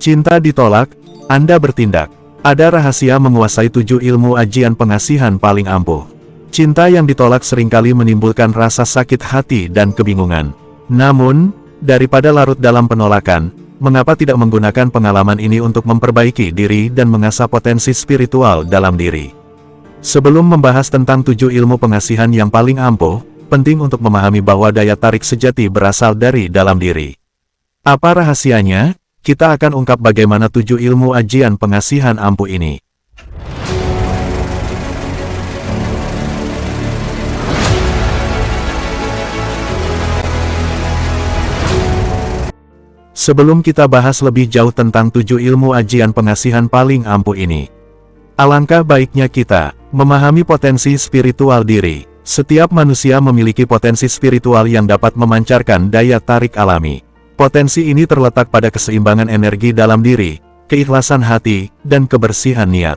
Cinta ditolak, Anda bertindak. Ada rahasia menguasai 7 ilmu ajian pengasihan paling ampuh. Cinta yang ditolak seringkali menimbulkan rasa sakit hati dan kebingungan. Namun, daripada larut dalam penolakan, mengapa tidak menggunakan pengalaman ini untuk memperbaiki diri dan mengasah potensi spiritual dalam diri? Sebelum membahas tentang 7 ilmu pengasihan yang paling ampuh, penting untuk memahami bahwa daya tarik sejati berasal dari dalam diri. Apa rahasianya? Kita akan ungkap bagaimana 7 ilmu ajian pengasihan ampuh ini. Sebelum kita bahas lebih jauh tentang 7 ilmu ajian pengasihan paling ampuh ini, alangkah baiknya kita memahami potensi spiritual diri. Setiap manusia memiliki potensi spiritual yang dapat memancarkan daya tarik alami. Potensi ini terletak pada keseimbangan energi dalam diri, keikhlasan hati, dan kebersihan niat.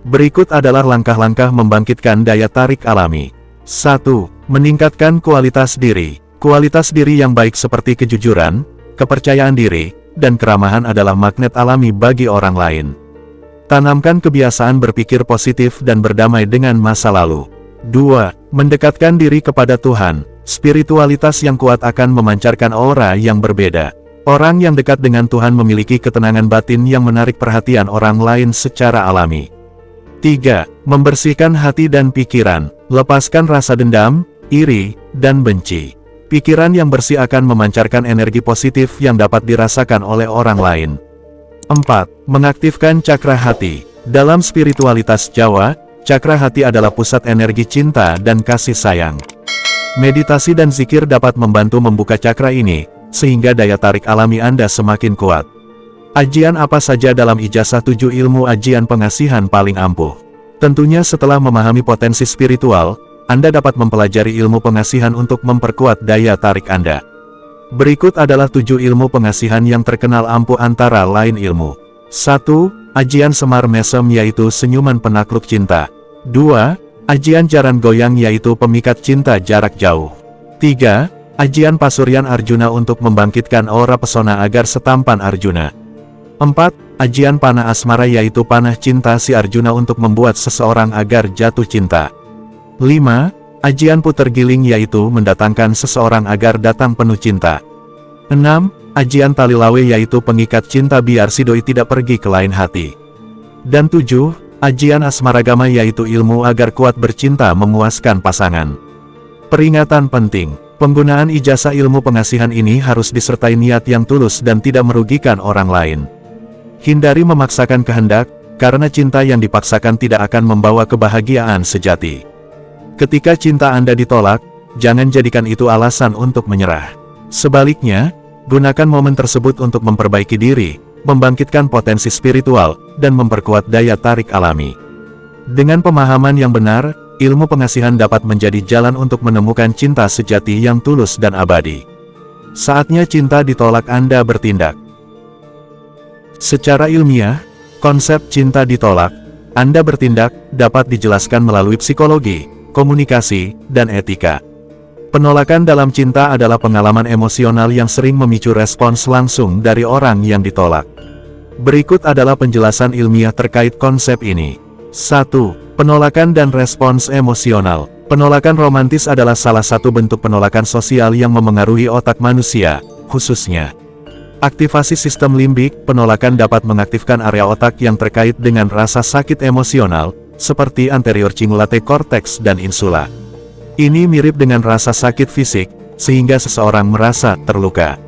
Berikut adalah langkah-langkah membangkitkan daya tarik alami. 1. Meningkatkan kualitas diri. Kualitas diri yang baik seperti kejujuran, kepercayaan diri, dan keramahan adalah magnet alami bagi orang lain. Tanamkan kebiasaan berpikir positif dan berdamai dengan masa lalu. 2. Mendekatkan diri kepada Tuhan. Spiritualitas yang kuat akan memancarkan aura yang berbeda. Orang yang dekat dengan Tuhan memiliki ketenangan batin yang menarik perhatian orang lain secara alami. 3. Membersihkan hati dan pikiran. Lepaskan rasa dendam, iri, dan benci. Pikiran yang bersih akan memancarkan energi positif yang dapat dirasakan oleh orang lain. 4. Mengaktifkan cakra hati. Dalam spiritualitas Jawa, cakra hati adalah pusat energi cinta dan kasih sayang. Meditasi dan zikir dapat membantu membuka cakra ini, sehingga daya tarik alami Anda semakin kuat. Ajian apa saja dalam ijazah 7 ilmu ajian pengasihan paling ampuh? Tentunya setelah memahami potensi spiritual, Anda dapat mempelajari ilmu pengasihan untuk memperkuat daya tarik Anda. Berikut adalah 7 ilmu pengasihan yang terkenal ampuh antara lain ilmu. 1. Ajian semar mesem yaitu senyuman penakluk cinta. 2. Ajian jaran goyang yaitu pemikat cinta jarak jauh. 3. Ajian pasuryan Arjuna untuk membangkitkan aura pesona agar setampan Arjuna. 4. Ajian panah asmara yaitu panah cinta si Arjuna untuk membuat seseorang agar jatuh cinta. 5. Ajian puter giling yaitu mendatangkan seseorang agar datang penuh cinta. 6. Ajian tali lawe yaitu pengikat cinta biar si doi tidak pergi ke lain hati. Dan 7. Ajian asmaragama yaitu ilmu agar kuat bercinta memuaskan pasangan. Peringatan penting, penggunaan ijazah ilmu pengasihan ini harus disertai niat yang tulus dan tidak merugikan orang lain. Hindari memaksakan kehendak, karena cinta yang dipaksakan tidak akan membawa kebahagiaan sejati. Ketika cinta Anda ditolak, jangan jadikan itu alasan untuk menyerah. Sebaliknya, gunakan momen tersebut untuk memperbaiki diri, membangkitkan potensi spiritual, dan memperkuat daya tarik alami. Dengan pemahaman yang benar, ilmu pengasihan dapat menjadi jalan untuk menemukan cinta sejati yang tulus dan abadi. Saatnya cinta ditolak Anda bertindak. Secara ilmiah, konsep cinta ditolak Anda bertindak dapat dijelaskan melalui psikologi, komunikasi, dan etika. Penolakan dalam cinta adalah pengalaman emosional yang sering memicu respons langsung dari orang yang ditolak. Berikut adalah penjelasan ilmiah terkait konsep ini. 1. Penolakan dan respons emosional. Penolakan romantis adalah salah satu bentuk penolakan sosial yang memengaruhi otak manusia, khususnya aktivasi sistem limbik. Penolakan dapat mengaktifkan area otak yang terkait dengan rasa sakit emosional, seperti anterior cingulate cortex dan insula. Ini mirip dengan rasa sakit fisik, sehingga seseorang merasa terluka.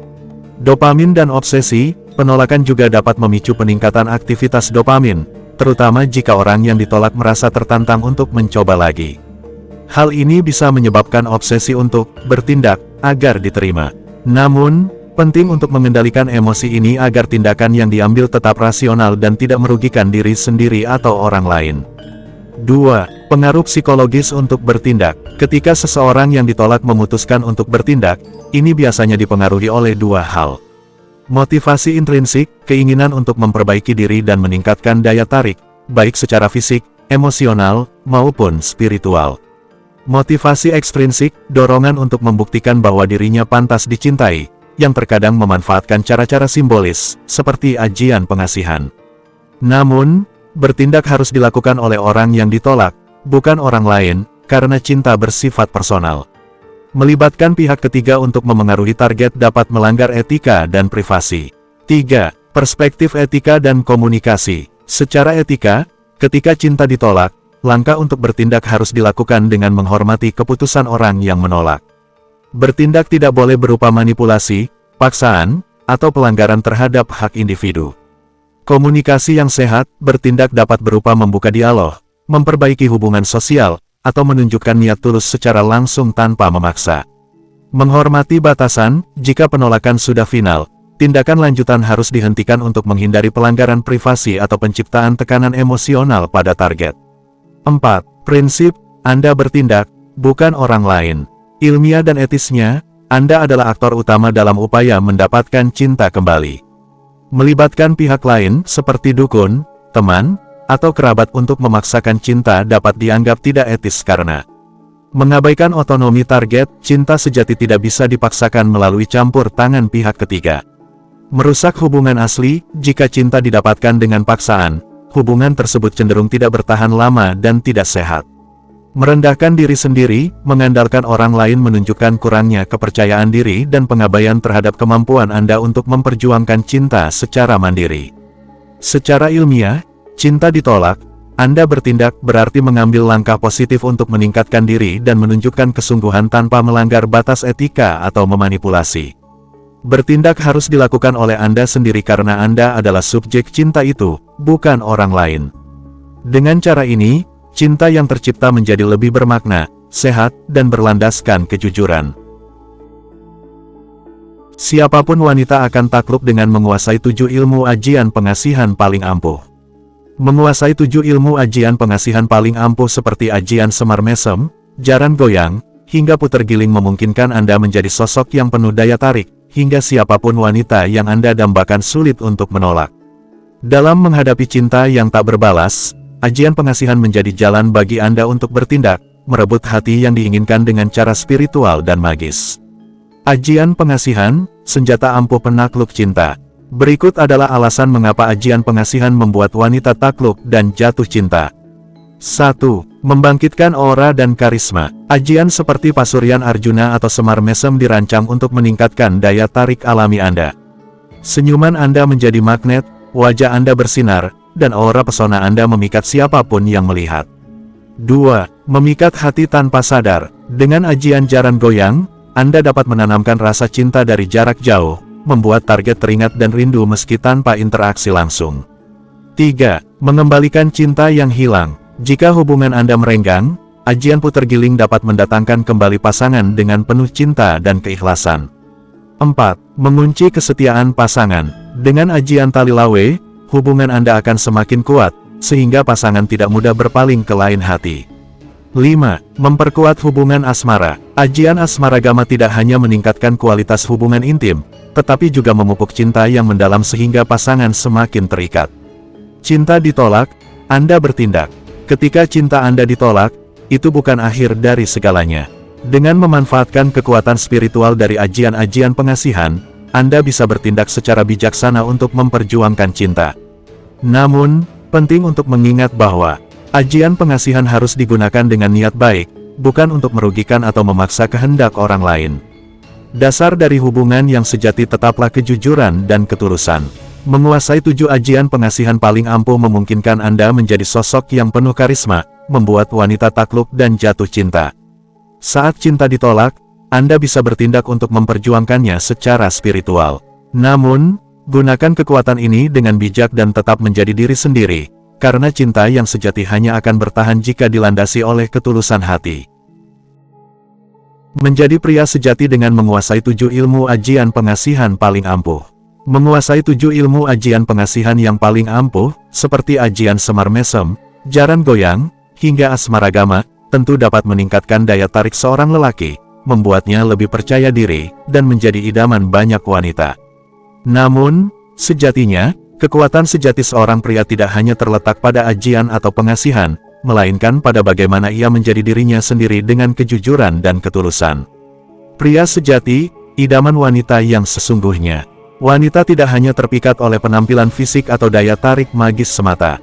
Dopamin dan obsesi. Penolakan juga dapat memicu peningkatan aktivitas dopamin, terutama jika orang yang ditolak merasa tertantang untuk mencoba lagi. Hal ini bisa menyebabkan obsesi untuk bertindak agar diterima. Namun, penting untuk mengendalikan emosi ini agar tindakan yang diambil tetap rasional dan tidak merugikan diri sendiri atau orang lain. 2. Pengaruh psikologis untuk bertindak. Ketika seseorang yang ditolak memutuskan untuk bertindak, ini biasanya dipengaruhi oleh dua hal. Motivasi intrinsik, keinginan untuk memperbaiki diri dan meningkatkan daya tarik, baik secara fisik, emosional, maupun spiritual. Motivasi ekstrinsik, dorongan untuk membuktikan bahwa dirinya pantas dicintai, yang terkadang memanfaatkan cara-cara simbolis, seperti ajian pengasihan. Namun, bertindak harus dilakukan oleh orang yang ditolak, bukan orang lain, karena cinta bersifat personal. Melibatkan pihak ketiga untuk memengaruhi target dapat melanggar etika dan privasi. 3. Perspektif etika dan komunikasi. Secara etika, ketika cinta ditolak, langkah untuk bertindak harus dilakukan dengan menghormati keputusan orang yang menolak. Bertindak tidak boleh berupa manipulasi, paksaan, atau pelanggaran terhadap hak individu. Komunikasi yang sehat, bertindak dapat berupa membuka dialog, memperbaiki hubungan sosial, atau menunjukkan niat tulus secara langsung tanpa memaksa. Menghormati batasan, jika penolakan sudah final, tindakan lanjutan harus dihentikan untuk menghindari pelanggaran privasi atau penciptaan tekanan emosional pada target. 4. Prinsip, Anda bertindak, bukan orang lain. Ilmiah dan etisnya, Anda adalah aktor utama dalam upaya mendapatkan cinta kembali. Melibatkan pihak lain, seperti dukun, teman, atau kerabat untuk memaksakan cinta dapat dianggap tidak etis karena mengabaikan otonomi target. Cinta sejati tidak bisa dipaksakan melalui campur tangan pihak ketiga. Merusak hubungan asli, jika cinta didapatkan dengan paksaan, hubungan tersebut cenderung tidak bertahan lama dan tidak sehat. Merendahkan diri sendiri, mengandalkan orang lain menunjukkan kurangnya kepercayaan diri dan pengabaian terhadap kemampuan Anda untuk memperjuangkan cinta secara mandiri. Secara ilmiah, cinta ditolak, Anda bertindak berarti mengambil langkah positif untuk meningkatkan diri dan menunjukkan kesungguhan tanpa melanggar batas etika atau memanipulasi. Bertindak harus dilakukan oleh Anda sendiri karena Anda adalah subjek cinta itu, bukan orang lain. Dengan cara ini, cinta yang tercipta menjadi lebih bermakna, sehat, dan berlandaskan kejujuran. Siapapun wanita akan takluk dengan menguasai 7 ilmu ajian pengasihan paling ampuh. Menguasai 7 ilmu ajian pengasihan paling ampuh seperti ajian semar mesem, jaran goyang, hingga puter giling memungkinkan Anda menjadi sosok yang penuh daya tarik, hingga siapapun wanita yang Anda dambakan sulit untuk menolak. Dalam menghadapi cinta yang tak berbalas, ajian pengasihan menjadi jalan bagi Anda untuk bertindak, merebut hati yang diinginkan dengan cara spiritual dan magis. Ajian pengasihan, senjata ampuh penakluk cinta. Berikut adalah alasan mengapa ajian pengasihan membuat wanita takluk dan jatuh cinta. 1. Membangkitkan aura dan karisma. Ajian seperti Pasuryan Arjuna atau Semar Mesem dirancang untuk meningkatkan daya tarik alami Anda. Senyuman Anda menjadi magnet, wajah Anda bersinar, dan aura pesona Anda memikat siapapun yang melihat. 2. Memikat hati tanpa sadar. Dengan ajian jaran goyang, Anda dapat menanamkan rasa cinta dari jarak jauh, membuat target teringat dan rindu meski tanpa interaksi langsung. 3. Mengembalikan cinta yang hilang. Jika hubungan Anda merenggang, ajian puter giling dapat mendatangkan kembali pasangan dengan penuh cinta dan keikhlasan. 4. Mengunci kesetiaan pasangan. Dengan ajian tali lawe, hubungan Anda akan semakin kuat, sehingga pasangan tidak mudah berpaling ke lain hati. 5. Memperkuat hubungan asmara. Ajian asmaragama tidak hanya meningkatkan kualitas hubungan intim, tetapi juga memupuk cinta yang mendalam sehingga pasangan semakin terikat. Cinta ditolak, Anda bertindak. Ketika cinta Anda ditolak, itu bukan akhir dari segalanya. Dengan memanfaatkan kekuatan spiritual dari ajian-ajian pengasihan, Anda bisa bertindak secara bijaksana untuk memperjuangkan cinta. Namun, penting untuk mengingat bahwa ajian pengasihan harus digunakan dengan niat baik, bukan untuk merugikan atau memaksa kehendak orang lain. Dasar dari hubungan yang sejati tetaplah kejujuran dan ketulusan. Menguasai 7 ajian pengasihan paling ampuh memungkinkan Anda menjadi sosok yang penuh karisma, membuat wanita takluk dan jatuh cinta. Saat cinta ditolak, Anda bisa bertindak untuk memperjuangkannya secara spiritual. Namun, gunakan kekuatan ini dengan bijak dan tetap menjadi diri sendiri, karena cinta yang sejati hanya akan bertahan jika dilandasi oleh ketulusan hati. Menjadi pria sejati dengan menguasai 7 ilmu ajian pengasihan paling ampuh. Menguasai 7 ilmu ajian pengasihan yang paling ampuh, seperti ajian semar mesem, jaran goyang, hingga asmaragama, tentu dapat meningkatkan daya tarik seorang lelaki, membuatnya lebih percaya diri, dan menjadi idaman banyak wanita. Namun, sejatinya, kekuatan sejati seorang pria tidak hanya terletak pada ajian atau pengasihan, melainkan pada bagaimana ia menjadi dirinya sendiri dengan kejujuran dan ketulusan. Pria sejati, idaman wanita yang sesungguhnya. Wanita tidak hanya terpikat oleh penampilan fisik atau daya tarik magis semata.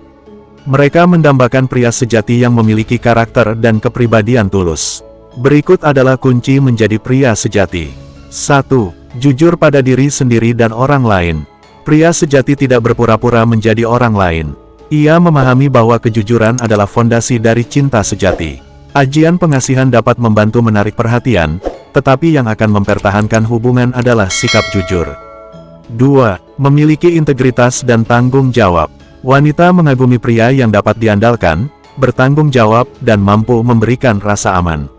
Mereka mendambakan pria sejati yang memiliki karakter dan kepribadian tulus. Berikut adalah kunci menjadi pria sejati. 1. Jujur pada diri sendiri dan orang lain. Pria sejati tidak berpura-pura menjadi orang lain. Ia memahami bahwa kejujuran adalah fondasi dari cinta sejati. Ajian pengasihan dapat membantu menarik perhatian, tetapi yang akan mempertahankan hubungan adalah sikap jujur. 2. Memiliki integritas dan tanggung jawab. Wanita mengagumi pria yang dapat diandalkan, bertanggung jawab, dan mampu memberikan rasa aman.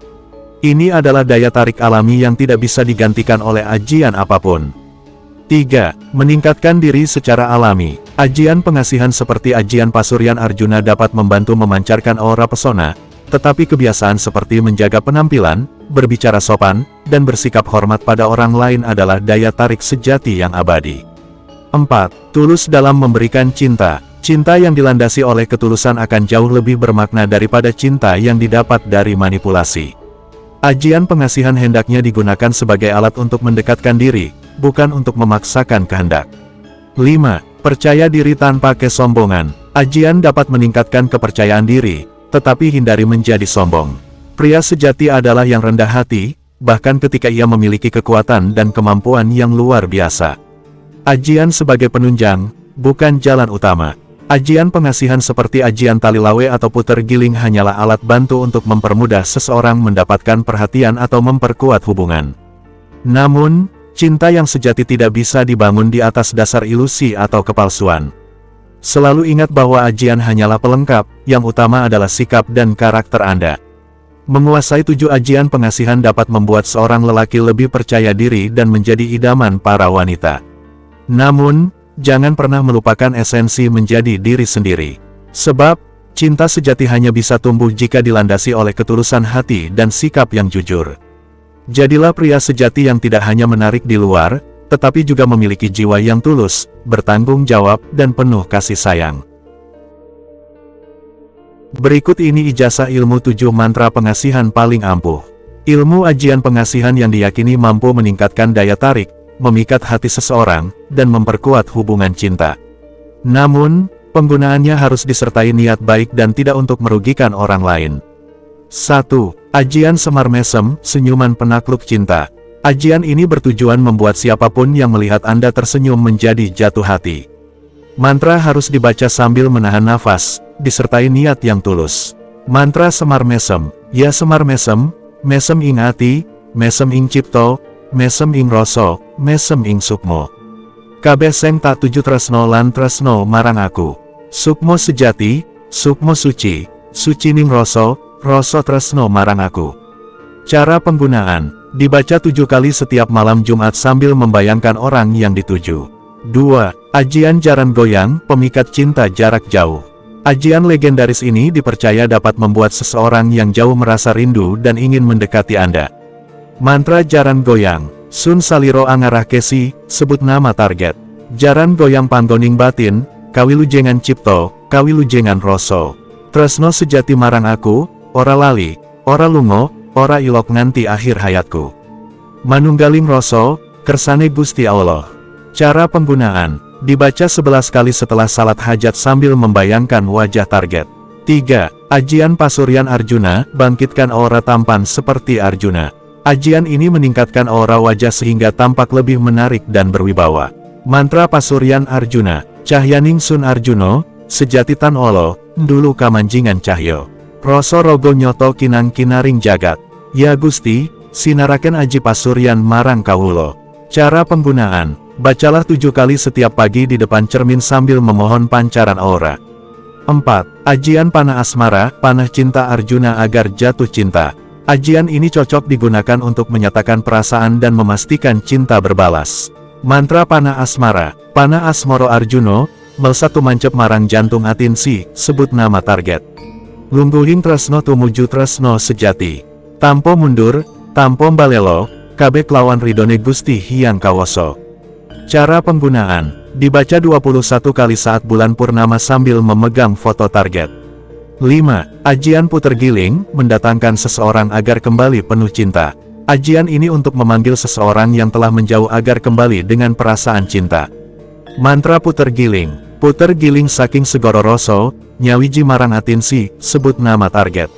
Ini adalah daya tarik alami yang tidak bisa digantikan oleh ajian apapun. 3. Meningkatkan diri secara alami. Ajian pengasihan seperti ajian Pasuryan Arjuna dapat membantu memancarkan aura pesona, tetapi kebiasaan seperti menjaga penampilan, berbicara sopan, dan bersikap hormat pada orang lain adalah daya tarik sejati yang abadi. 4. Tulus dalam memberikan cinta. Cinta yang dilandasi oleh ketulusan akan jauh lebih bermakna daripada cinta yang didapat dari manipulasi. Ajian pengasihan hendaknya digunakan sebagai alat untuk mendekatkan diri, bukan untuk memaksakan kehendak. 5. Percaya diri tanpa kesombongan. Ajian dapat meningkatkan kepercayaan diri, tetapi hindari menjadi sombong. Pria sejati adalah yang rendah hati, bahkan ketika ia memiliki kekuatan dan kemampuan yang luar biasa. Ajian sebagai penunjang, bukan jalan utama. Ajian pengasihan seperti ajian tali lawe atau puter giling hanyalah alat bantu untuk mempermudah seseorang mendapatkan perhatian atau memperkuat hubungan. Namun, cinta yang sejati tidak bisa dibangun di atas dasar ilusi atau kepalsuan. Selalu ingat bahwa ajian hanyalah pelengkap, yang utama adalah sikap dan karakter Anda. Menguasai 7 ajian pengasihan dapat membuat seorang lelaki lebih percaya diri dan menjadi idaman para wanita. Namun, jangan pernah melupakan esensi menjadi diri sendiri. Sebab, cinta sejati hanya bisa tumbuh jika dilandasi oleh ketulusan hati dan sikap yang jujur. Jadilah pria sejati yang tidak hanya menarik di luar, tetapi juga memiliki jiwa yang tulus, bertanggung jawab, dan penuh kasih sayang. Berikut ini ijazah ilmu 7 mantra pengasihan paling ampuh. Ilmu ajian pengasihan yang diyakini mampu meningkatkan daya tarik, memikat hati seseorang, dan memperkuat hubungan cinta. Namun, penggunaannya harus disertai niat baik dan tidak untuk merugikan orang lain. 1. Ajian Semar Mesem, senyuman penakluk cinta. Ajian ini bertujuan membuat siapapun yang melihat Anda tersenyum menjadi jatuh hati. Mantra harus dibaca sambil menahan nafas, disertai niat yang tulus. Mantra Semar Mesem. Ya Semar Mesem, mesem ing ati, mesem ing cipto, mesem ing rasa, mesem ing sukmo. Kabeh sing tak tuju tresno lan tresno marang aku. Sukmo sejati, sukmo suci, suci ning rasa, rasa tresno marang aku. Cara penggunaan. Dibaca 7 kali setiap malam Jumat sambil membayangkan orang yang dituju. 2. Ajian Jaran Goyang, pemikat cinta jarak jauh. Ajian legendaris ini dipercaya dapat membuat seseorang yang jauh merasa rindu dan ingin mendekati Anda. Mantra Jaran Goyang. Sun saliro angarah kesi, sebut nama target. Jaran goyang panggoning batin, kawilujengan cipto, kawilujengan roso. Tresno sejati marang aku, ora lali, ora lungo, ora ilok nganti akhir hayatku. Manunggaling roso, kersane Gusti Allah. Cara penggunaan. Dibaca 11 kali setelah salat hajat sambil membayangkan wajah target. 3. Ajian Pasuryan Arjuna, bangkitkan aura tampan seperti Arjuna. Ajian ini meningkatkan aura wajah sehingga tampak lebih menarik dan berwibawa. Mantra Pasuryan Arjuna. Cahyaning Sun Arjuno, sejati tan olo, ndulu kamanjingan cahyo. Rasa rogo nyoto kinang kinaring jagat. Ya Gusti, sinaraken aji Pasuryan marang kawulo. Cara penggunaan. Bacalah 7 kali setiap pagi di depan cermin sambil memohon pancaran aura. 4. Ajian Panah Asmara, panah cinta Arjuna agar jatuh cinta. Ajian ini cocok digunakan untuk menyatakan perasaan dan memastikan cinta berbalas. Mantra Panah Asmara. Panah Asmoro Arjuno, melsatu mancep marang jantung atinsi, sebut nama target. Lungguhing tresno tumuju tresno sejati. Tampo mundur, tampo balelo, kabeh lawan ridone Gusti Hyang Kawoso. Cara penggunaan. Dibaca 21 kali saat bulan purnama sambil memegang foto target. 5. Ajian puter giling, mendatangkan seseorang agar kembali penuh cinta. Ajian ini untuk memanggil seseorang yang telah menjauh agar kembali dengan perasaan cinta. Mantra puter giling. Puter giling saking Segoro Roso, nyawiji marang atinsi, sebut nama target.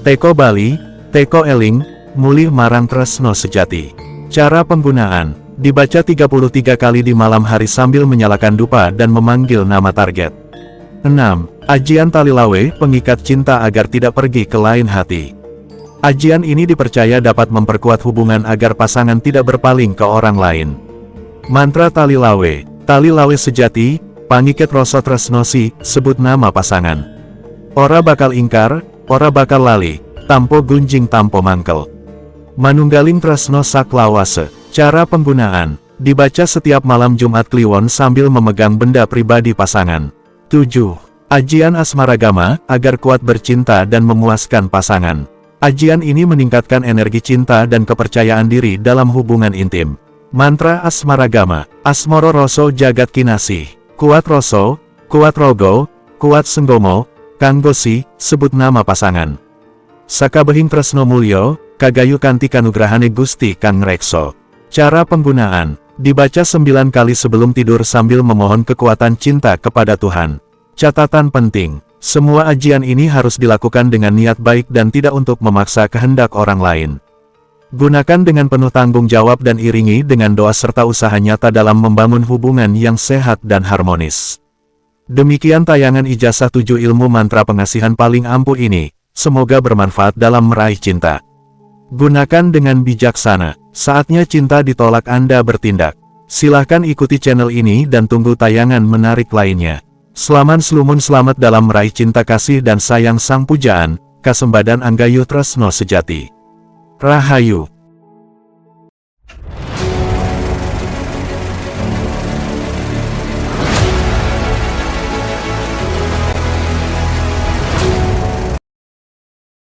Teko Bali, Teko Eling, mulih marang tresno sejati. Cara penggunaan, dibaca 33 kali di malam hari sambil menyalakan dupa dan memanggil nama target. 6. Ajian tali lawe, pengikat cinta agar tidak pergi ke lain hati. Ajian ini dipercaya dapat memperkuat hubungan agar pasangan tidak berpaling ke orang lain. Mantra tali lawe sejati, pangiket rasa tresnosi, sebut nama pasangan. Ora bakal ingkar, ora bakal lali, tampo gunjing tampo mangkel. Manunggaling tresno sak lawase. Cara penggunaan, dibaca setiap malam Jumat Kliwon sambil memegang benda pribadi pasangan. 7. Ajian asmaragama, agar kuat bercinta dan memuaskan pasangan. Ajian ini meningkatkan energi cinta dan kepercayaan diri dalam hubungan intim. Mantra asmaragama, asmoro roso jagat kinasih, kuat roso, kuat rogo, kuat senggomo, kanggosi, sebut nama pasangan. Sakabehing tresno mulyo, kagayu kanthi kanugrahane Gusti Kang Ngrekso. Cara penggunaan, dibaca 9 kali sebelum tidur sambil memohon kekuatan cinta kepada Tuhan. Catatan penting, semua ajian ini harus dilakukan dengan niat baik dan tidak untuk memaksa kehendak orang lain. Gunakan dengan penuh tanggung jawab dan iringi dengan doa serta usaha nyata dalam membangun hubungan yang sehat dan harmonis. Demikian tayangan ijazah 7 ilmu mantra pengasihan paling ampuh ini, semoga bermanfaat dalam meraih cinta. Gunakan dengan bijaksana, saatnya cinta ditolak Anda bertindak. Silahkan ikuti channel ini dan tunggu tayangan menarik lainnya. Selamat dalam meraih cinta kasih dan sayang sang pujaan, Kasembadan Anggayu Tresno Sejati. Rahayu.